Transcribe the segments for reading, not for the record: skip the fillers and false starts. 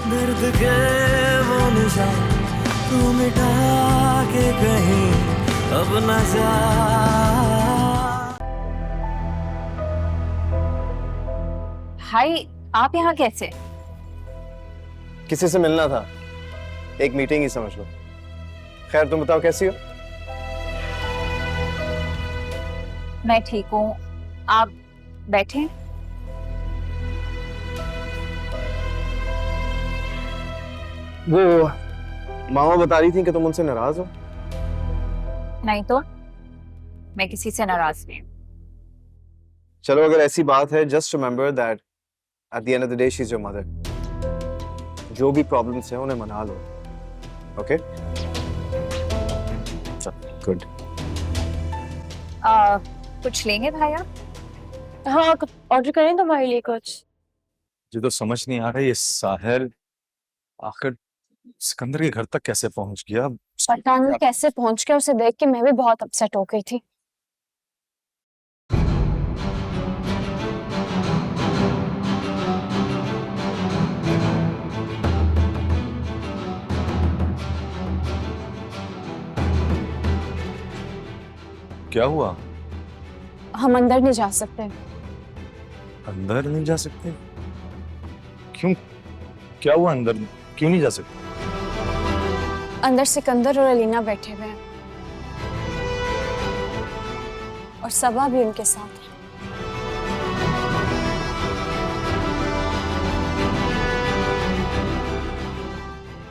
दर्द के वो निशान तू मिटा के कहीं अब न जा। हाय, आप यहाँ कैसे? किसी से मिलना था, एक मीटिंग ही समझ लो। खैर तुम बताओ कैसी हो? मैं ठीक हूँ, आप बैठे। वो मामा बता रही थी कि तुम उनसे नाराज हो। नहीं तो मैं किसी से नाराज नहीं हूँ। चलो अगर ऐसी बात है, just remember that at the end of the day she is your mother. जो भी प्रॉब्लम्स हैं उन्हें मना लो, ओके? गुड। कुछ लेंगे भाया? हाँ, ऑर्डर करें तुम्हारे लिए कुछ। मुझे तो समझ नहीं आ रहा ये साहिल आखिर सिकंदर के घर तक कैसे पहुंच गया। पता नहीं कैसे पहुंच गया, उसे देख के मैं भी बहुत अपसेट हो गई थी। क्या हुआ? हम अंदर नहीं जा सकते। अंदर नहीं जा सकते? क्यों? क्या हुआ अंदर क्यों नहीं जा सकते? अंदर सिकंदर और अलीना बैठे हुए हैं और सबा भी उनके साथ है।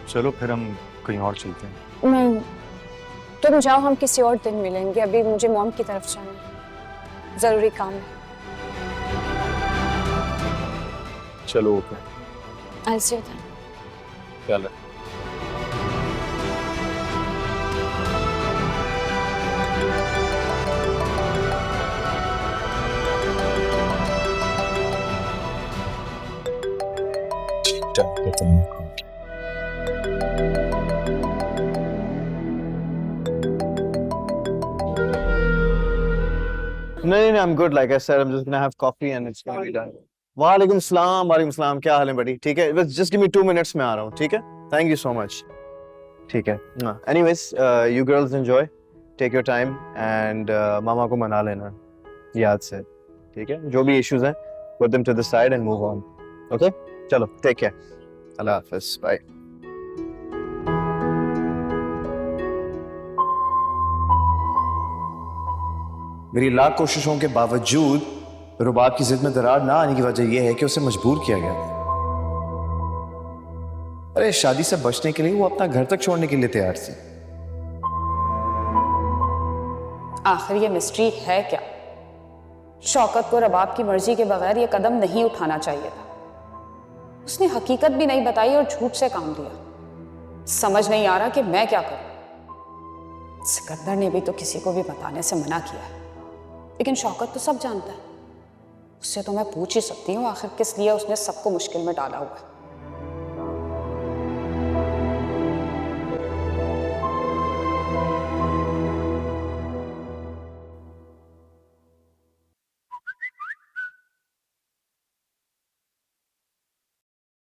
चलो फिर हम कहीं और चलते हैं। नहीं, तुम जाओ, हम किसी और दिन मिलेंगे। अभी मुझे मॉम की तरफ जाना है, जरूरी काम है। चलो okay. I'll see you then. चलो। नहीं, I'm good. Like I said, I'm just gonna have coffee and it's gonna be done. वालेकुम सलाम, क्या हाल है बड़ी? ठीक है, बस just give me 2 minutes में आ रहा हूँ, ठीक है? Thank you so much. ठीक है। Anyways, you girls enjoy, take your time and मामा को मना लेना याद से, ठीक है? जो भी issues हैं, put them to the side and move on. Okay? चलो, take care. अल्लाह हाफ़िज़, bye. मेरी लाख कोशिशों के बावजूद रुबाब की जिद में दरार ना आने की वजह यह है कि उसे मजबूर किया गया। अरे शादी से बचने के लिए वो अपना घर तक छोड़ने के लिए तैयार थी। आखिर ये मिस्ट्री है क्या? शौकत को रबाब की मर्जी के बगैर ये कदम नहीं उठाना चाहिए था। उसने हकीकत भी नहीं बताई और झूठ से काम लिया। समझ नहीं आ रहा कि मैं क्या करूं। सिकंदर ने भी तो किसी को भी बताने से मना किया है, लेकिन शौकत तो सब जानता है। उससे तो मैं पूछ ही सकती हूँ आखिर किस लिए उसने सबको मुश्किल में डाला हुआ है।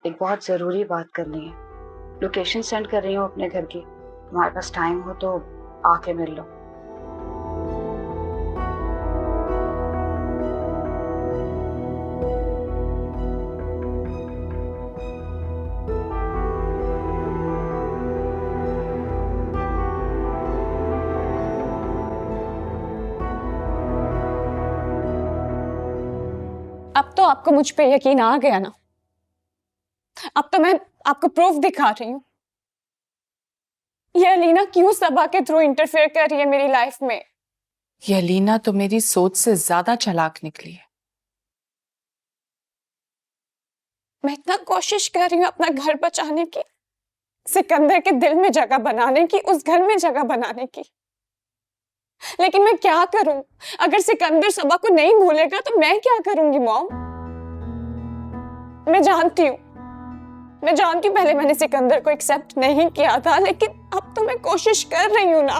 एक बहुत जरूरी बात करनी है। लोकेशन सेंड कर रही हूँ अपने घर की। तुम्हारे पास टाइम हो तो आके मिल लो। अब तो आपको मुझ पे यकीन आ गया ना? अब तो मैं आपको प्रूफ दिखा रही हूँ। ये अलीना क्यों सबा के थ्रू इंटरफेयर कर रही है मेरी लाइफ में? ये अलीना तो मेरी सोच से ज्यादा चालाक निकली है। मैं इतना कोशिश कर रही हूँ अपना घर बचाने की, सिकंदर के दिल में जगह बनाने की, उस घर में जगह बनाने की, लेकिन मैं क्या करूं? अगर सिकंदर सबा को नहीं भूलेगा तो मैं क्या करूंगी मॉम? मैं जानती हूँ पहले मैंने सिकंदर को एक्सेप्ट नहीं किया था, लेकिन अब तो मैं कोशिश कर रही हूँ ना।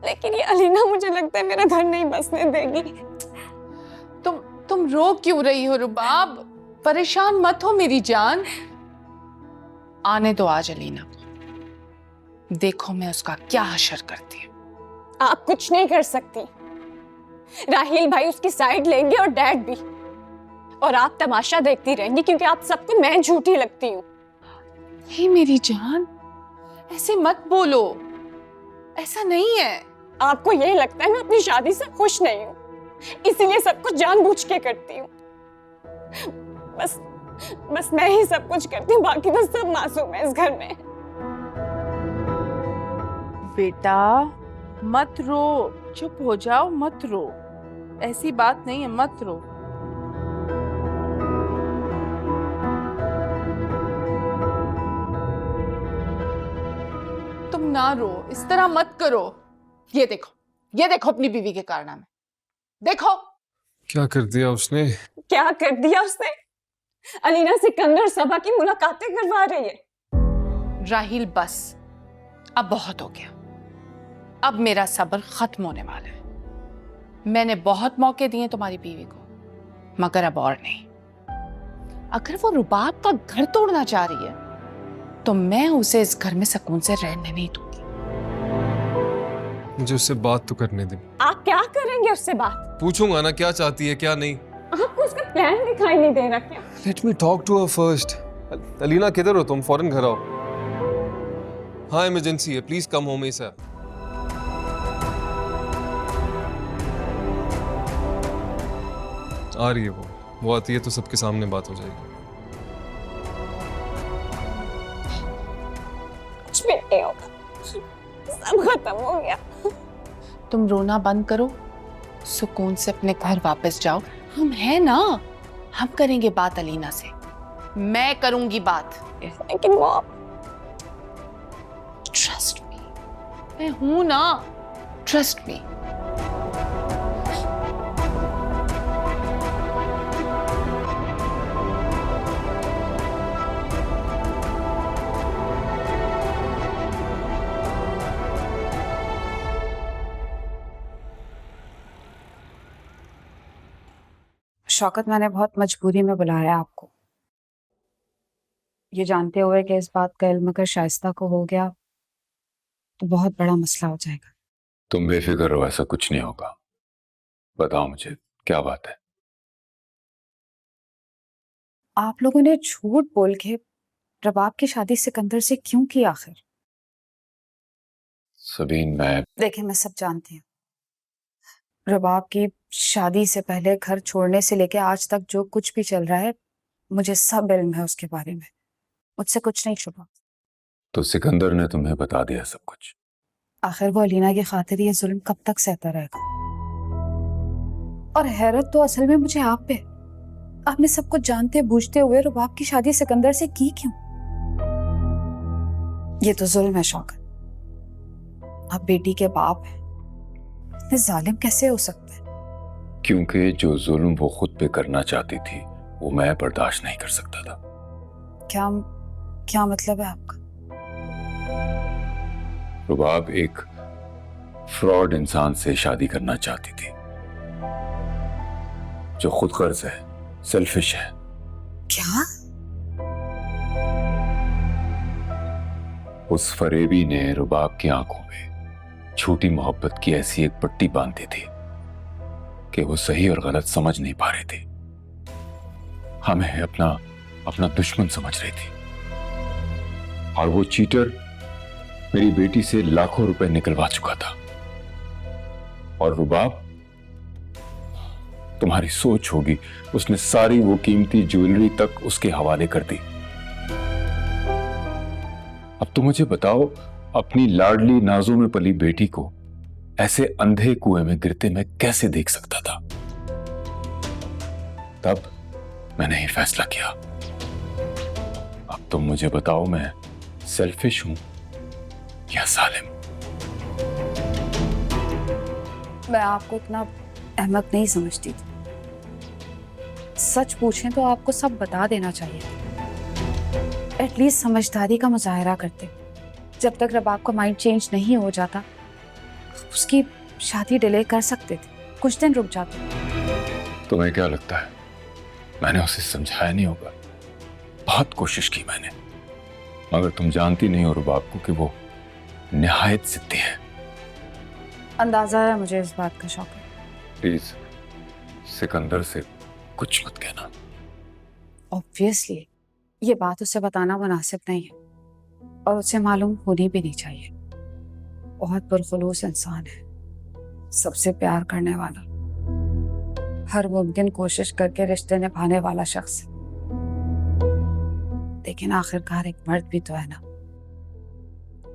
लेकिन ये अलीना मुझे लगता है मेरा घर नहीं बसने देगी। तुम रो क्यों रही हो रुबाब? परेशान मत हो मेरी जान। आने दो आज अलीना को, देखो मैं उसका क्या हशर करती हूँ। आप कुछ नहीं कर सकती। राहिल भाई उसकी साइड लेंगे और डैड भी, और आप तमाशा देखती रहेंगी क्योंकि आप सबको मैं झूठी लगती हूँ। हे मेरी जान, ऐसे मत बोलो, ऐसा नहीं है। आपको ये लगता है मैं अपनी शादी से खुश नहीं हूँ, इसीलिए सब कुछ जानबूझ के करती हूँ। बस मैं ही सब कुछ करती हूँ, बाकी तो सब मासूम है इस घर में। बेटा मत रो, चुप हो जाओ, मत रो, ऐसी बात नहीं है, मत रो। तुम ना रो, इस तरह मत करो। ये देखो अपनी बीवी के कारनामे, देखो। क्या कर दिया उसने? क्या कर दिया उसने? अलीना सिकंदर सबा की मुलाकातें करवा रही है। राहिल बस, अब बहुत हो गया, अब मेरा सब्र खत्म होने वाला है। मैंने बहुत मौके दिए तुम्हारी बीवी को, मगर अब और नहीं। अगर वो रुबाब का घर तोड़ना चाह रही है तो मैं उसे इस घर में सुकून से रहने नहीं दूंगी। मुझे उससे बात तो करने दे। आप क्या करेंगे उससे बात? पूछूंगा ना क्या चाहती है क्या नहीं। आपको उसका प्लान दिखाई नहीं दे रहा क्या? Let me talk to her first. Alina किधर हो तुम? फौरन घर आओ। हाँ इमरजेंसी है, प्लीज कम होम एसएप। आ रही है वो आती है तो सबके सामने बात हो जाएगी। कुछ भी नहीं होगा, सब खत्म हो गया। तुम रोना बंद करो, सुकून से अपने घर वापस जाओ। हम हैं ना, हम करेंगे बात अलीना से, मैं करूंगी बात। लेकिन वो ट्रस्ट मी, मैं हूं ना, ट्रस्ट मी। शौकत, मैंने बहुत मजबूरी में बुलाया आपको, ये जानते हुए कि इस बात का इल्म अगर शाइस्ता को हो गया तो बहुत बड़ा मसला हो जाएगा। तुम बेफिक्र रहो, ऐसा कुछ नहीं होगा। बताओ मुझे क्या बात है। आप लोगों ने झूठ बोल के रबाब की शादी सिकंदर से क्यों की आखिर? सबीन, मैं देखिए मैं सब जानती हूँ। रबाब की शादी से पहले घर छोड़ने से लेके आज तक जो कुछ भी चल रहा है, मुझे सब इल्म है उसके बारे में, मुझसे कुछ नहीं छुपा। तो सिकंदर ने तुम्हें बता दिया सब कुछ? आखिर वो अलीना की खातिर ये जुल्म कब तक सहता रहेगा? और हैरत तो असल में मुझे आप पे, आपने सब कुछ जानते बूझते हुए रबाब की शादी सिकंदर से की क्यों? ये तो जुल्म है शौकत। आप बेटी के बाप हैं, इतने जालिम कैसे हो सकते हैं? क्योंकि जो जुल्म वो खुद पे करना चाहती थी वो मैं बर्दाश्त नहीं कर सकता था। क्या मतलब है आपका? रुबाब एक फ्रॉड इंसान से शादी करना चाहती थी जो खुद गर्ज है, सेल्फिश है। क्या? उस फरेबी ने रुबाब की आंखों में झूठी मोहब्बत की ऐसी एक पट्टी बांधी थी कि वो सही और गलत समझ नहीं पा रहे थे। हमें अपना दुश्मन समझ रही थी, और वो चीटर मेरी बेटी से लाखों रुपए निकलवा चुका था। और रुबाब, तुम्हारी सोच होगी, उसने सारी वो कीमती ज्वेलरी तक उसके हवाले कर दी। अब तो मुझे बताओ, अपनी लाडली नाजों में पली बेटी को ऐसे अंधे कुएं में गिरते मैं कैसे देख सकता था? तब मैंने ही फैसला किया। अब तुम मुझे बताओ, मैं सेल्फिश हूं या जालिम? मैं आपको इतना अहमक नहीं समझती थी। सच पूछें तो आपको सब बता देना चाहिए। एटलीस्ट समझदारी का मुजाहरा करते। जब तक रबाब का माइंड चेंज नहीं हो जाता, उसकी शादी डिले कर सकते थे, कुछ दिन रुक जाते। तुम्हें क्या लगता है मैंने उसे समझाया नहीं होगा? बहुत कोशिश की मैंने, मगर तुम जानती नहीं हो रुबाब को कि वो निहायत जिद्दी है। अंदाजा है मुझे इस बात का शौक है। प्लीज सिकंदर से कुछ मत कहना। ऑब्वियसली ये बात उसे बताना मुनासिब नहीं है और उसे मालूम होनी भी नहीं चाहिए। बहुत पुरखुलूस इंसान है, सबसे प्यार करने वाला, हर मुमकिन कोशिश करके रिश्ते निभाने वाला शख्स। लेकिन आखिरकार एक मर्द भी तो है ना,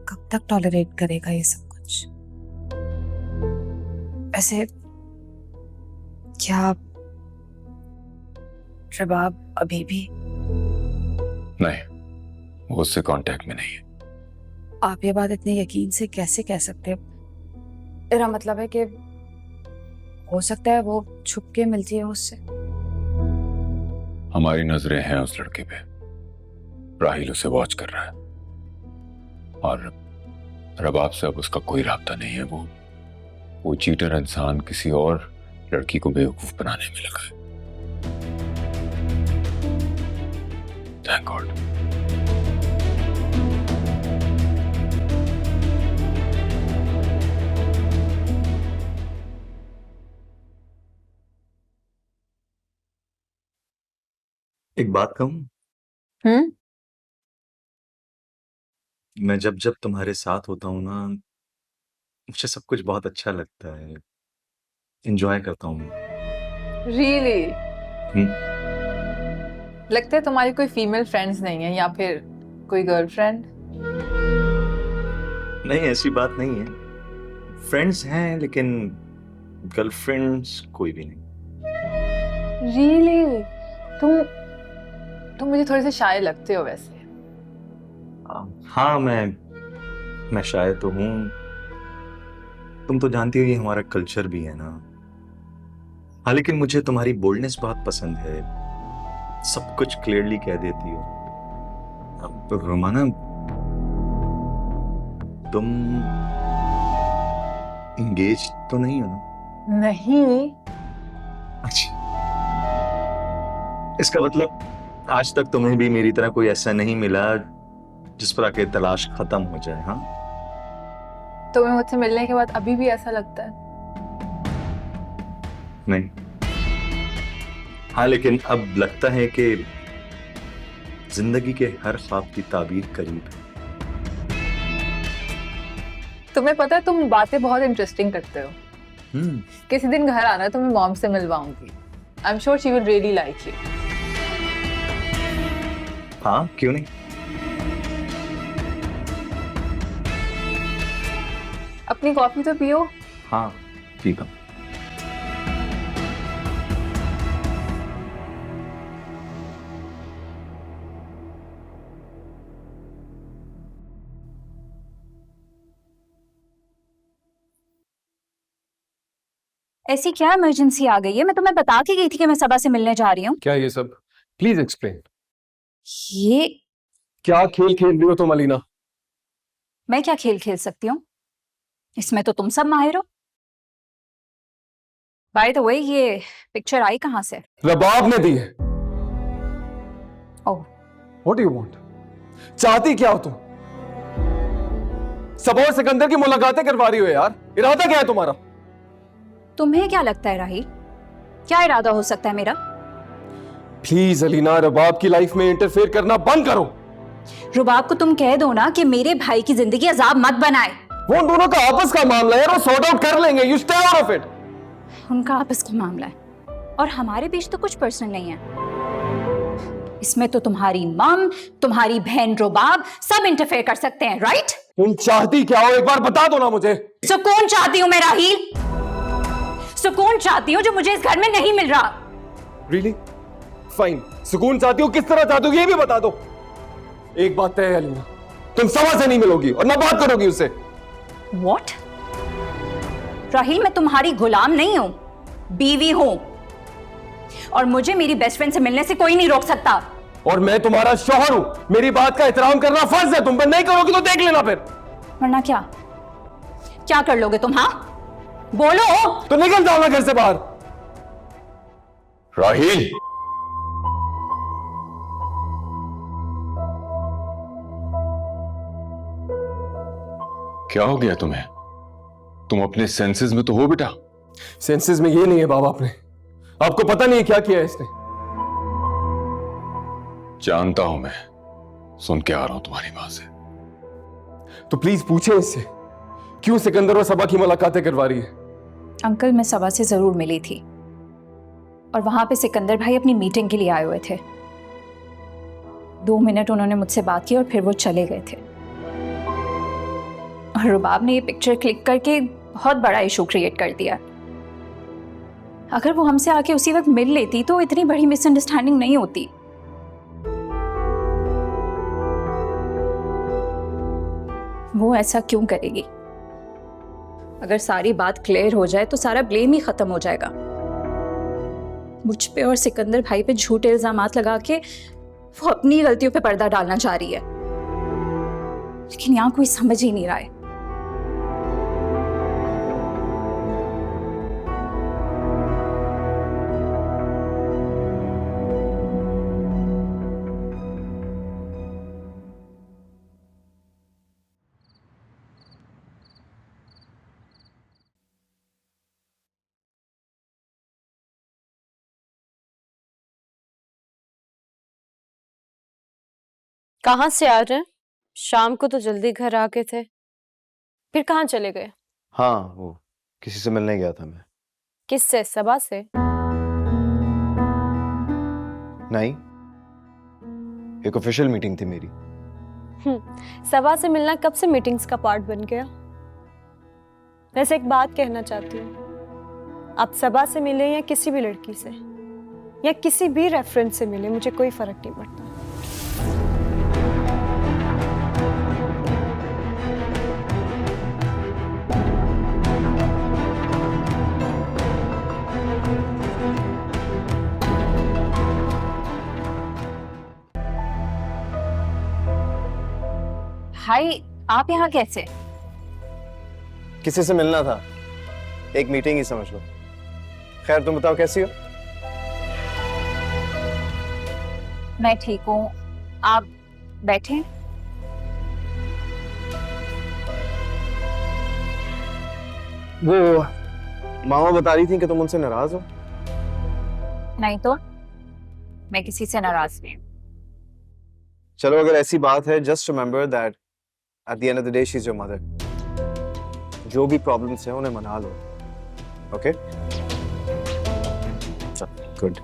कब तक टॉलरेट करेगा ये सब कुछ? ऐसे क्या रबाब अभी भी? नहीं, वो उससे कांटेक्ट में नहीं है। आप ये बात इतने यकीन से कैसे कह सकते हैं? मेरा मतलब है कि हो सकता है वो छुप के मिलती है उससे। हमारी नजरें हैं उस लड़के पे। राहिल उसे वॉच कर रहा है और रबाब से अब उसका कोई राब्ता नहीं है। वो चीटर इंसान किसी और लड़की को बेवकूफ बनाने में लगा है। Thank God. एक बात कहूं, मैं जब जब तुम्हारे साथ होता हूं ना, मुझे सब कुछ बहुत अच्छा लगता है, एंजॉय करता हूं। रियली? हम्म। लगता है तुम्हारी कोई फीमेल फ्रेंड्स नहीं है या फिर कोई गर्लफ्रेंड? नहीं, ऐसी बात नहीं है। फ्रेंड्स हैं लेकिन गर्लफ्रेंड्स कोई भी नहीं। रियली? तुम मुझे थोड़े से शाय लगते हो वैसे। हाँ, मैं शायद तो हूँ। तुम तो जानती हो ये हमारा कल्चर भी है ना। हाँ, लेकिन मुझे तुम्हारी बोल्डनेस बहुत पसंद है, सब कुछ क्लियरली कह देती हो। अब रोमाना, तुम इंगेज तो नहीं हो ना? नहीं। अच्छा, इसका मतलब आज तक तुम्हें भी मेरी तरह कोई ऐसा नहीं मिला जिस पर आके तलाश खत्म हो जाए? हाँ, तुम्हें मुझसे मिलने के बाद अभी भी ऐसा लगता है? नहीं। हाँ, लेकिन अब लगता है कि जिंदगी के हर ख्वाब की ताबीर करीब है। तुम्हें पता है तुम बातें बहुत इंटरेस्टिंग करते हो। किसी दिन घर आना, तुम्हें मॉम से मिलवाऊंगी। I am sure she will really like you. हाँ, क्यों नहीं? अपनी कॉफी तो पियो। हाँ, ठीक है। ऐसी क्या इमरजेंसी आ गई है? मैं तुम्हें बता के गई थी कि मैं सबा से मिलने जा रही हूँ। क्या ये सब? Please explain. ये क्या खेल खेल रही हो तुम अलीना? मैं क्या खेल खेल सकती हूँ? इसमें तो तुम सब माहिर हो। बाय द वे, ये पिक्चर आई कहाँ से? रबाब ने दी है। ओह, व्हाट डू यू वांट? चाहती क्या हो तुम? सबा और सिकंदर की मुलाकातें करवा रही हो यार, इरादा क्या है तुम्हारा? तुम्हें क्या लगता है राही, क्या इरादा हो सकता है मेरा? प्लीज अलीना, रबाब की लाइफ में इंटरफेयर करना बंद करो। रुबाब को तुम कह दो ना कि मेरे भाई की जिंदगी अजाब मत बनाए। वो उन दोनों का आपस का मामला है, वो सॉर्ट आउट कर लेंगे। You stay out of it. उनका आपस का मामला है और हमारे बीच तो कुछ पर्सनल नहीं है। इसमें तो तुम्हारी मम, तुम्हारी बहन रुबाब सब इंटरफेयर कर सकते हैं, राइट? तुम चाहती क्या हो, एक बार बता दो ना मुझे। सुकून चाहती हूँ मैं राहील, सुकून चाहती हूँ जो मुझे इस घर में नहीं मिल रहा। रियली? फाइन, सुकून चाहती हो, किस तरह चाहती हो ये भी बता दो। एक बात तय है अलीना, तुम सबा से नहीं मिलोगी और ना बात करोगी उससे। What? राहील, मैं तुम्हारी गुलाम नहीं हूं, बीवी हूं और मुझे मेरी बेस्ट फ्रेंड से मिलने से कोई नहीं रोक सकता। और मैं तुम्हारा शौहर हूं, मेरी बात का एहतराम करना फर्ज है। तुम पर नहीं करोगी तो देख लेना फिर। वरना क्या क्या कर लोगे तुम? हाँ बोलो। तो निकल जाओ ना घर से बाहर। राहील, क्या हो गया तुम्हें? तुम अपने सेंसेस में तो हो बेटा? सेंसेस में ये नहीं है बाबा अपने। आपको पता नहीं है क्या किया है इसने। जानता हूं मैं, सुन के आ रहा हूं तुम्हारी मां से। तो प्लीज पूछे इससे क्यों सिकंदर और सबा की मुलाकातें करवा रही है। अंकल, मैं सबा से जरूर मिली थी और वहां पे सिकंदर भाई अपनी मीटिंग के लिए आए हुए थे। 2 मिनट उन्होंने मुझसे बात की और फिर वो चले गए थे। और रुबाब ने ये पिक्चर क्लिक करके बहुत बड़ा इशू क्रिएट कर दिया। अगर वो हमसे आके उसी वक्त मिल लेती तो इतनी बड़ी मिसअंडरस्टैंडिंग नहीं होती। वो ऐसा क्यों करेगी? अगर सारी बात क्लियर हो जाए तो सारा ब्लेम ही खत्म हो जाएगा। मुझ पे और सिकंदर भाई पे झूठे इल्जामात लगा के वो अपनी गलतियों पे पर्दा डालना चाह रही है, लेकिन यहाँ कोई समझ ही नहीं रहा है। कहाँ से आ रहे हैं? शाम को तो जल्दी घर आ गए थे, फिर कहाँ चले गए? हाँ, वो किसी से मिलने गया था मैं। किससे? सबा से? नहीं, एक ऑफिशियल मीटिंग थी मेरी। सबा से मिलना कब से मीटिंग्स का पार्ट बन गया? वैसे एक बात कहना चाहती हूँ, आप सबा से मिले या किसी भी लड़की से या किसी भी रेफरेंस से मिले, मुझे कोई फर्क नहीं पड़ता। भाई, आप यहाँ कैसे? किसी से मिलना था, एक मीटिंग ही समझ लो। खैर, तुम बताओ कैसी हो? मैं ठीक हूँ, आप बैठे। वो मामा बता रही थी कि तुम उनसे नाराज हो। नहीं तो मैं किसी से नाराज नहीं हूँ। चलो, अगर ऐसी बात है, just remember that at the end of the day she is your mother. जो भी प्रॉब्लम्स हैं उन्हें मना लो, ओके? गुड।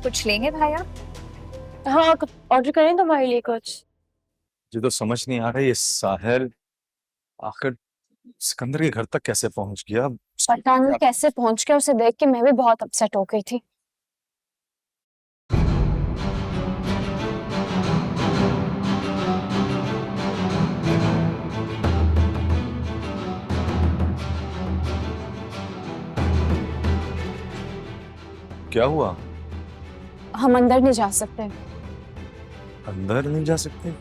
कुछ लेंगे भाई आप? हाँ, ऑर्डर करें तुम्हारे लिए कुछ। मुझे तो समझ नहीं आ रहा ये साहिल आखिर सिकंदर के घर तक कैसे पहुंच गया। पता नहीं कैसे पहुंच गया, उसे देख के मैं भी बहुत अपसेट हो गई थी। क्या हुआ? हम अंदर नहीं जा सकते। अंदर नहीं जा सकते?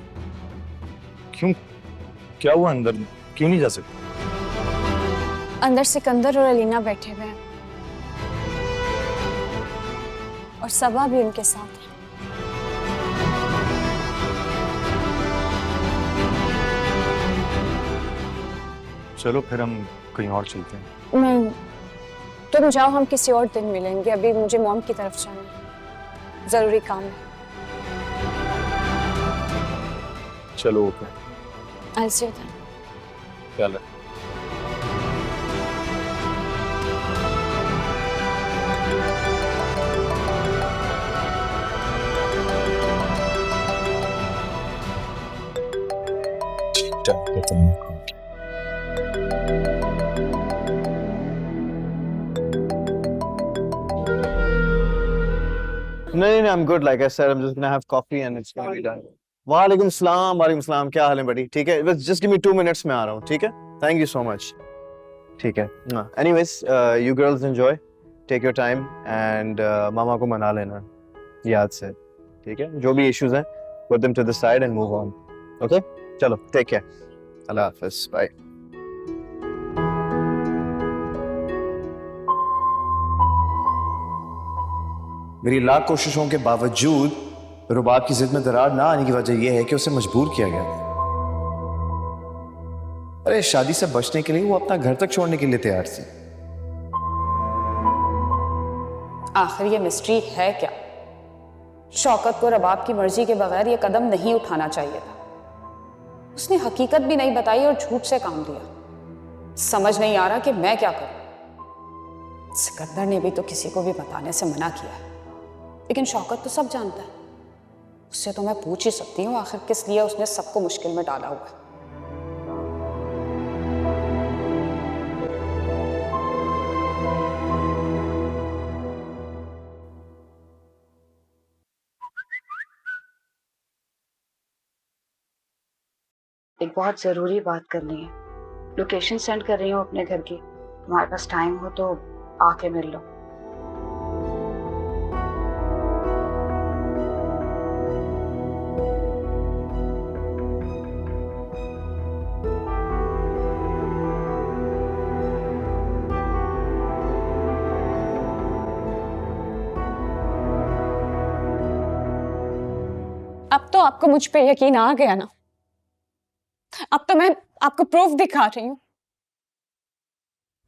क्यों? क्या हुआ? अंदर क्यों नहीं जा सकते? अंदर सिकंदर और अलीना बैठे हुए हैं और सबा भी उनके साथ है। चलो फिर हम कहीं और चलते हैं। नहीं, तुम जाओ, हम किसी और दिन मिलेंगे। अभी मुझे मॉम की तरफ जाना है, जरूरी काम है। चलो okay. I'll see you then. ख्याल रख। नहीं, I'm good. Like I said, I'm just gonna have coffee and it's gonna be done. वालेकुम सलाम, क्या हाल है बड़ी? ठीक है, बस just give me 2 minutes में आ रहा हूँ, ठीक है? Thank you so much. ठीक है। Anyways, you girls enjoy, take your time and मामा को मना लेना याद से, ठीक है? जो भी issues हैं, put them to the side and move on. Okay? चलो, take care. अल्लाह हाफ़िज़, bye. मेरी लाख कोशिशों के बावजूद रुबाब की जिद में दरार ना आने की वजह यह है कि उसे मजबूर किया गया था। अरे शादी से बचने के लिए वो अपना घर तक छोड़ने के लिए तैयार थी। आखिर ये मिस्ट्री है क्या? शौकत को रबाब की मर्जी के बगैर ये कदम नहीं उठाना चाहिए था। उसने हकीकत भी नहीं बताई और झूठ से काम लिया। समझ नहीं आ रहा कि मैं क्या करूं। सिकंदर ने भी तो किसी को भी बताने से मना किया है, लेकिन शौकत तो सब जानता है। उससे तो मैं पूछ ही सकती हूँ आखिर किस लिए उसने सबको मुश्किल में डाला हुआ है। एक बहुत जरूरी बात करनी है। लोकेशन सेंड कर रही हूँ अपने घर की। तुम्हारे पास टाइम हो तो आके मिल लो। अब तो आपको मुझ पे यकीन आ गया ना? अब तो मैं आपको प्रूफ दिखा रही हूँ।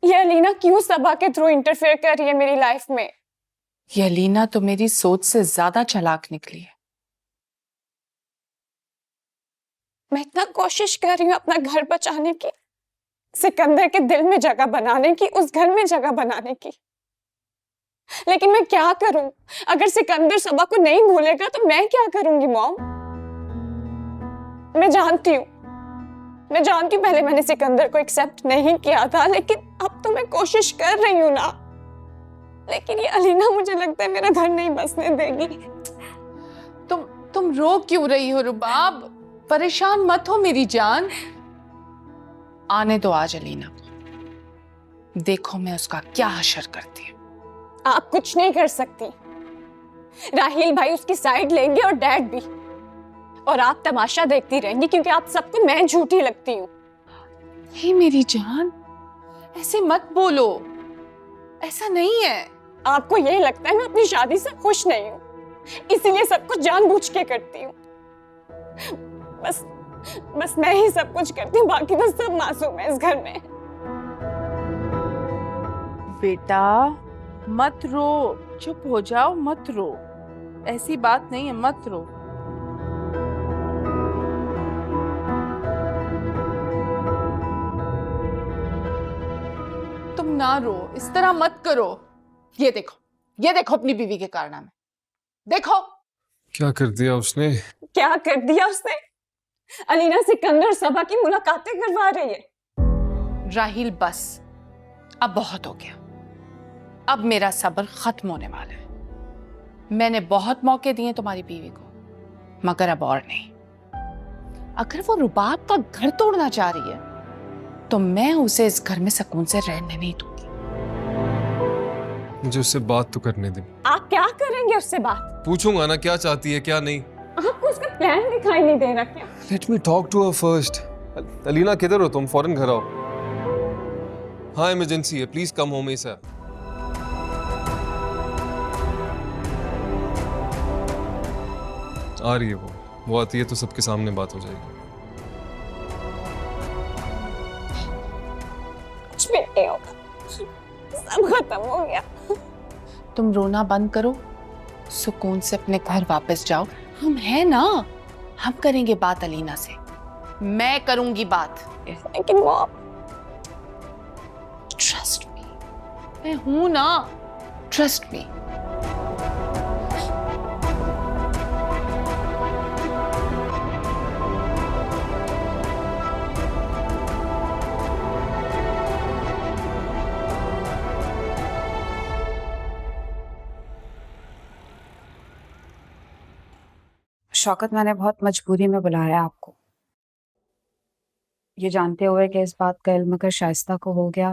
ये अलीना क्यों सबा के थ्रू इंटरफेयर कर रही है मेरी लाइफ में? ये अलीना तो मेरी सोच से ज्यादा चालाक निकली है। मैं इतना कोशिश कर रही हूँ अपना घर बचाने की, सिकंदर के दिल में जगह बनाने की, उस घर में जगह बनाने की। लेकिन मैं क्या करूं? अगर सिकंदर सबा को नहीं भूलेगा तो मैं क्या करूंगी मॉम? मैं जानती हूँ पहले मैंने सिकंदर को एक्सेप्ट नहीं किया था, लेकिन अब तो मैं कोशिश कर रही हूँ ना। लेकिन ये अलीना मुझे लगता है मेरा घर नहीं बसने देगी। तुम रो क्यों रही हो रुबाब? परेशान मत हो मेरी जान। आने दो आज अलीना को। देखो मैं उसका क्या हशर करती हूँ। आप कुछ नहीं कर सकती। राहिल भाई उसकी साइड लेंगे और डैड भी, और आप तमाशा देखती रहेंगी क्योंकि आप सबको मैं झूठी लगती हूँ। हे मेरी जान, ऐसे मत बोलो। ऐसा नहीं है। आपको ये लगता है मैं अपनी शादी से खुश नहीं हूँ, इसीलिए सब कुछ जानबूझ के करती हूँ। बस मैं ही सब कुछ करती हूँ, बाकी तो सब मासूम है इस घर में। बेटा मत रो, चुप हो जाओ, मत रो। ऐसी बात नहीं है, मत रो। तुम ना रो, इस तरह मत करो। ये देखो अपनी बीवी के कारनामे। देखो क्या कर दिया उसने? क्या कर दिया उसने? अलीना सिकंदर सबा की मुलाकातें करवा रही है। राहिल बस, अब बहुत हो गया। अब मेरा सब्र खत्म होने वाला है। मैंने बहुत मौके दिए तुम्हारी बीवी को, मगर अब और नहीं। अगर वो रुबाब का घर तोड़ना चाह रही है तो मैं उसे इस घर में सुकून से रहने नहीं दूंगी। मुझे उससे बात तो करने दे। आप क्या करेंगे उससे बात? पूछूंगा ना क्या चाहती है क्या नहीं। आपको उसका प्लान दिखाई नहीं दे रहा क्या? Let me talk to her first. Alina किधर हो तुम? फौरन घर आओ। हाँ इमरजेंसी है, प्लीज कम होम सर। आ रही है वो आती है तो सबके सामने बात हो जाएगी। कुछ भी नहीं होगा, सब खत्म हो गया। तुम रोना बंद करो, सुकून से अपने घर वापस जाओ। हम हैं ना, हम करेंगे बात अलीना से। मैं करूंगी बात। लेकिन मॉम, ट्रस्ट मी, मैं हूं ना, ट्रस्ट मी। शौकत, मैंने बहुत मजबूरी में बुलाया आपको, ये जानते हुए कि इस बात का इल्म अगर शाइस्ता को हो गया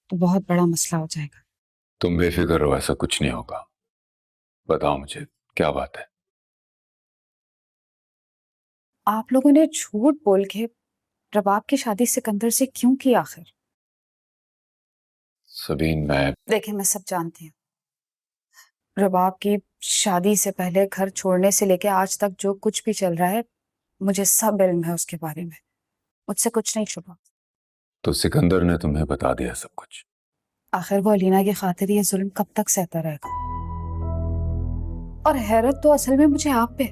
तो बहुत बड़ा मसला हो जाएगा। तुम बेफिक्र हो, ऐसा कुछ नहीं होगा। बताओ मुझे क्या बात है। आप लोगों ने झूठ बोल के रबाब की शादी सिकंदर से क्यों की आखिर? सबीन, मैं देखिए मैं सब जानती हूँ। रबाब की शादी से पहले घर छोड़ने से लेके आज तक जो कुछ भी चल रहा है, मुझे सब इल्म है उसके बारे में। मुझसे कुछ नहीं छुपा। तो सिकंदर ने तुम्हें बता दिया सब कुछ? आखिर वो अलीना की खातिर ये जुल्म कब तक सहता रहेगा? और हैरत तो असल में मुझे आप पे।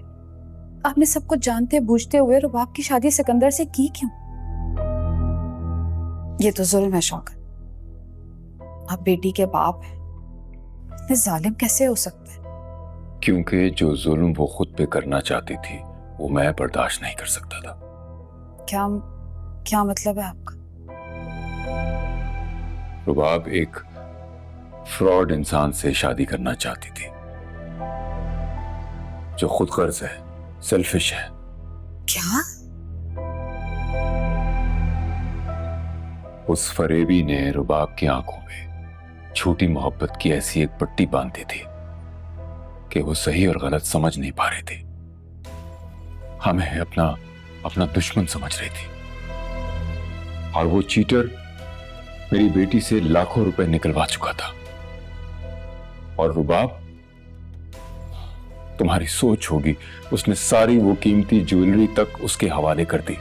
आपने सब कुछ जानते बूझते हुए रुबाब की शादी सिकंदर से की क्यों? ये तो जुल्म है शौकत। आप बेटी के बाप हैं, इतने जालिम कैसे हो सकते हैं? क्योंकि जो जुल्म वो खुद पे करना चाहती थी वो मैं बर्दाश्त नहीं कर सकता था। क्या मतलब है आपका? रुबाब एक फ्रॉड इंसान से शादी करना चाहती थी जो खुद गर्ज है, सेल्फिश है। क्या? उस फरेबी ने रुबाब की आंखों में झूठी मोहब्बत की ऐसी एक पट्टी बांधी थी कि वो सही और गलत समझ नहीं पा रही थी। हमें अपना दुश्मन समझ रही थी। और वो चीटर मेरी बेटी से लाखों रुपए निकलवा चुका था। और रुबाब, तुम्हारी सोच होगी, उसने सारी वो कीमती ज्वेलरी तक उसके हवाले कर दी।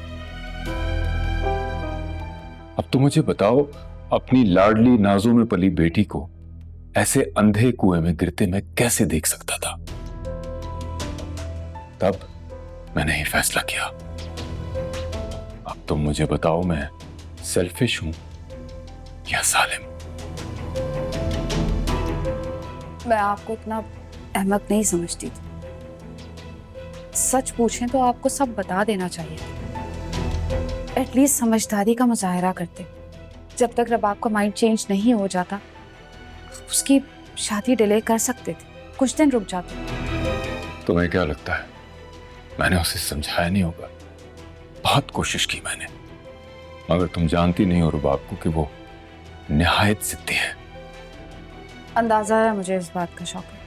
अब तो मुझे बताओ, अपनी लाडली नाजों में पली बेटी को ऐसे अंधे कुएं में गिरते मैं कैसे देख सकता था? तब मैंने ही फैसला किया। अब तुम मुझे बताओ, मैं सेल्फिश हूं या जालिम? मैं आपको इतना अहमक नहीं समझती थी। सच पूछें तो आपको सब बता देना चाहिए। एटलीस्ट समझदारी का मुजाहरा करते। जब तक रबाब का माइंड चेंज नहीं हो जाता, उसकी शादी डिले कर सकते थे, कुछ दिन रुक जाते। तुम्हें क्या लगता है मैंने उसे समझाया नहीं होगा? बहुत कोशिश की मैंने, मगर तुम जानती नहीं हो रुबाब को कि वो निहायत जिद्दी है। अंदाजा है मुझे इस बात का, शौक है।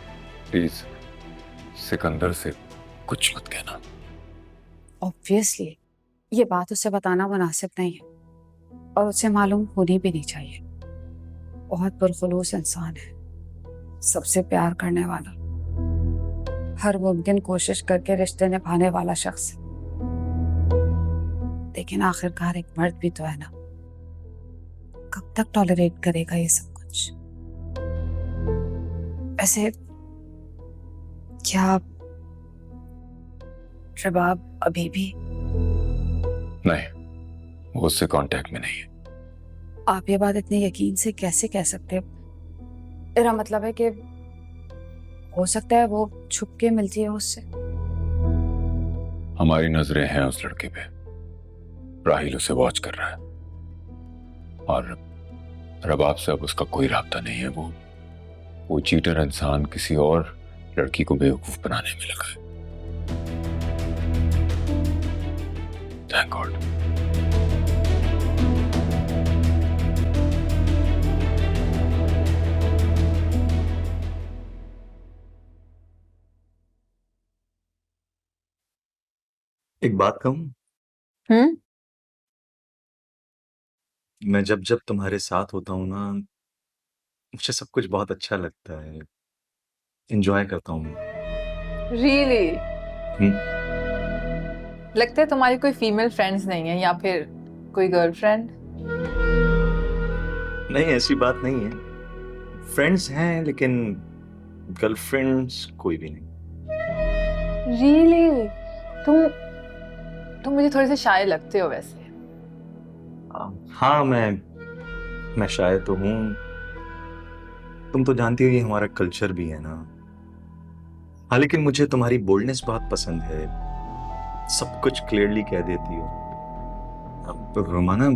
प्लीज सिकंदर से कुछ मत कहना। ऑब्वियसली ये बात उसे बताना मुनासिब नहीं है, और उसे मालूम होनी भी नहीं चाहिए। बहुत पुरखुलूस इंसान है, सबसे प्यार करने वाला, हर मुमकिन कोशिश करके रिश्ते निभाने वाला शख्स। लेकिन आखिरकार एक मर्द भी तो है ना, कब तक टॉलरेट करेगा ये सब कुछ? ऐसे क्या रबाब अभी भी? नहीं, वो उससे कांटेक्ट में नहीं है। आप ये बात इतने यकीन से कैसे कह सकते हैं? मेरा मतलब है कि हो सकता है वो छुप के मिलती है उससे। हमारी नजरें हैं उस लड़के पे। राहिल उसे वॉच कर रहा है और रबाब से अब उसका कोई राब्ता नहीं है। वो चीटर इंसान किसी और लड़की को बेवकूफ बनाने में लगा है। Thank God. एक बात कहूं, मैं जब जब तुम्हारे साथ होता हूं ना, मुझे सब कुछ बहुत अच्छा लगता है, एंजॉय करता हूँ। रियली? लगता है तुम्हारी कोई फीमेल फ्रेंड्स नहीं है, या फिर कोई गर्लफ्रेंड? नहीं, ऐसी बात नहीं है। फ्रेंड्स हैं लेकिन गर्लफ्रेंड्स कोई भी नहीं। रियली? तुम मुझे थोड़े से शाय लगते हो वैसे। हाँ, मैं शायद तो हूँ। तुम तो जानती हो ये हमारा कल्चर भी है ना। हाँ, लेकिन मुझे तुम्हारी बोल्डनेस बहुत पसंद है, सब कुछ क्लियरली कह देती हो। अब रोमाना,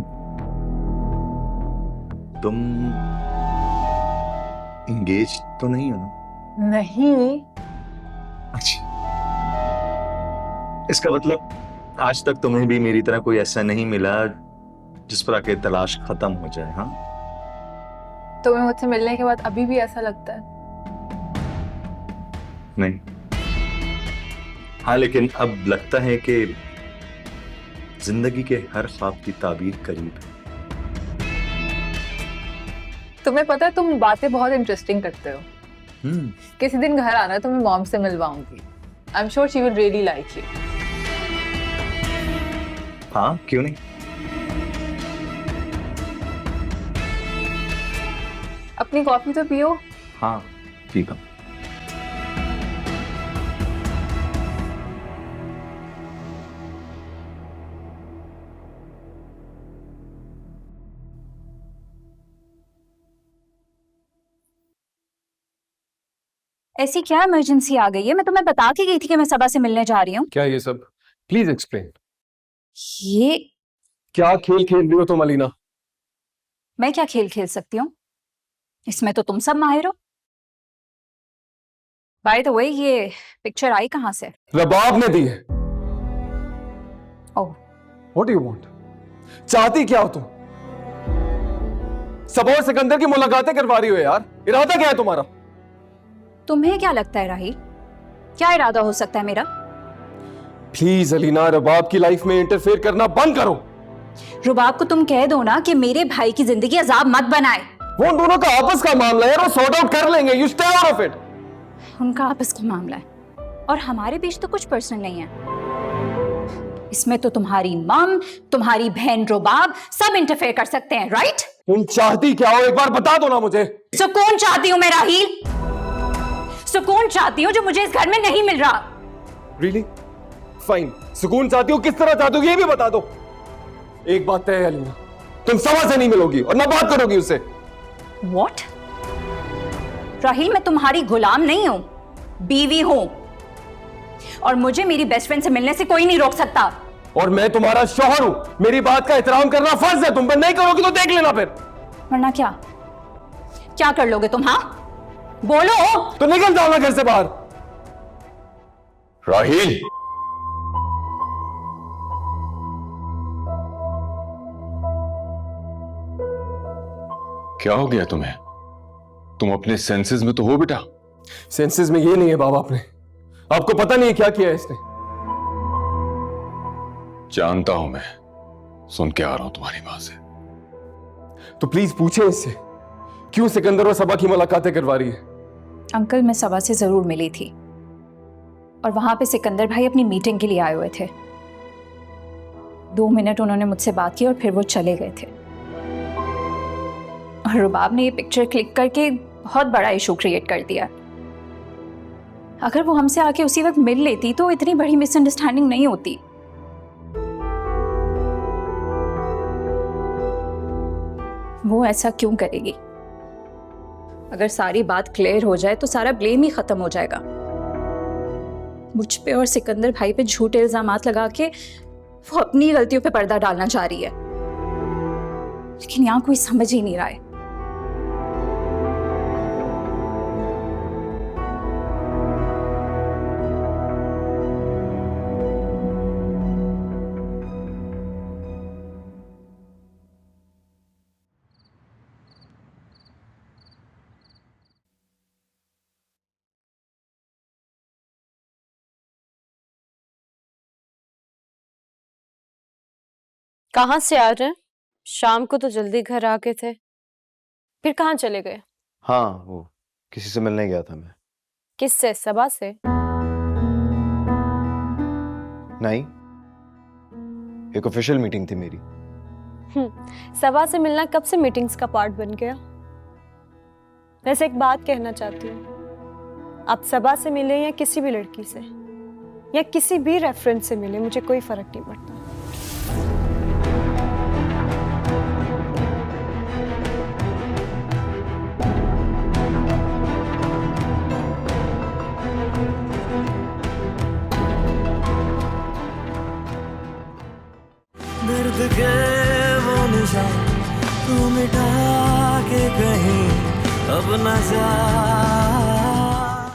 तुम इंगेज तो नहीं हो ना? नहीं। अच्छा, इसका मतलब आज तक तुम्हें भी मेरी तरह कोई ऐसा नहीं मिला जिस पर आके तलाश खत्म हो जाए? हाँ, तुम्हें मुझसे मिलने के बाद अभी भी ऐसा लगता है? नहीं। हाँ, लेकिन अब लगता है कि जिंदगी के हर ख्वाब की ताबीर करीब है। तुम्हें पता है तुम बातें बहुत इंटरेस्टिंग करते हो। किसी दिन घर आना, तुम्हें मॉम से मिलवाऊंगी। I am sure she will really like you. हाँ, क्यों नहीं। अपनी कॉफी तो पियो। हाँ पीता हूँ। ऐसी क्या इमरजेंसी आ गई है? मैं तुम्हें बता के गई थी कि मैं सबा से मिलने जा रही हूँ। क्या ये सब? Please explain. ये क्या खेल खेल रही हो तुम अलीना? मैं क्या खेल खेल सकती हूँ? इसमें तो तुम सब माहिर हो। बाय द वे, ये पिक्चर आई कहाँ से? रबाब ने दी है। ओह, व्हाट डू यू वांट? चाहती क्या हो तुम? सबा और सिकंदर की मुलाकातें करवा रही हो यार, इरादा क्या है तुम्हारा? तुम्हें क्या लगता है राही, क्या इरादा हो सकता है मेरा? प्लीज अलीना, रबाब की लाइफ में इंटरफेयर करना बंद करो। रुबाब को तुम कह दो ना कि मेरे भाई की जिंदगी अजाब मत बनाए। वो उन दोनों का आपस का मामला है, वो सॉर्ट आउट कर लेंगे। You stay out of it. उनका आपस का मामला है और हमारे बीच तो कुछ पर्सनल नहीं है। इसमें तो तुम्हारी मम, तुम्हारी बहन रुबाब सब इंटरफेयर कर सकते हैं, राइट? तुम चाहती क्या हो, एक बार बता दो ना मुझे। सुकून चाहती हूँ मैं राहील, सुकून चाहती हूँ जो मुझे इस घर में नहीं मिल रहा। रियली? फाइन, सुकून चाहती हो, किस तरह चाहती हो ये भी बता दो। एक बात तय है अलीना, तुम सबा से नहीं मिलोगी और ना बात करोगी उससे। What? राहील, मैं तुम्हारी गुलाम नहीं हूं, बीवी हूं और मुझे मेरी बेस्ट फ्रेंड से मिलने से कोई नहीं रोक सकता। और मैं तुम्हारा शौहर हूं, मेरी बात का एहतराम करना फर्ज है तुम पर। नहीं करोगी तो देख लेना फिर। वरना क्या क्या कर लोगे तुम? हाँ बोलो। तो निकल जाओ ना घर से बाहर। राहील, क्या हो गया तुम्हें? तुम अपने सेंसेस में तो हो बेटा? सेंसेस में ये नहीं है बाबा आपने, आपको पता नहीं है क्या किया है इसने। जानता हूं मैं, सुन के आ रहा हूं तुम्हारी मां से। तो प्लीज पूछे इससे, क्यों सिकंदर और सबा की मुलाकातें करवा रही है? अंकल, मैं सबा से जरूर मिली थी और वहां पे सिकंदर भाई अपनी मीटिंग के लिए आए हुए थे। 2 मिनट उन्होंने मुझसे बात की और फिर वो चले गए थे। और रुबाब ने ये पिक्चर क्लिक करके बहुत बड़ा इशू क्रिएट कर दिया। अगर वो हमसे आके उसी वक्त मिल लेती तो इतनी बड़ी मिसअंडरस्टैंडिंग नहीं होती। वो ऐसा क्यों करेगी? अगर सारी बात क्लियर हो जाए तो सारा ब्लेम ही खत्म हो जाएगा। मुझ पे और सिकंदर भाई पे झूठे इल्जामात लगा के वो अपनी गलतियों पे पर्दा डालना चाह रही है, लेकिन यहां कोई समझ ही नहीं रहा है। कहाँ से आ रहे हैं? शाम को तो जल्दी घर आ गए थे, फिर कहाँ चले गए? हाँ, वो किसी से मिलने गया था मैं। किससे? सबा से? नहीं, एक ऑफिशियल मीटिंग थी मेरी। सबा से मिलना कब से मीटिंग्स का पार्ट बन गया? वैसे एक बात कहना चाहती हूँ, आप सबा से मिले या किसी भी लड़की से या किसी भी रेफरेंस से मिले, मुझे कोई फर्क नहीं पड़ता। दर्द के वो निशान तू मिटा के कहीं अब न जा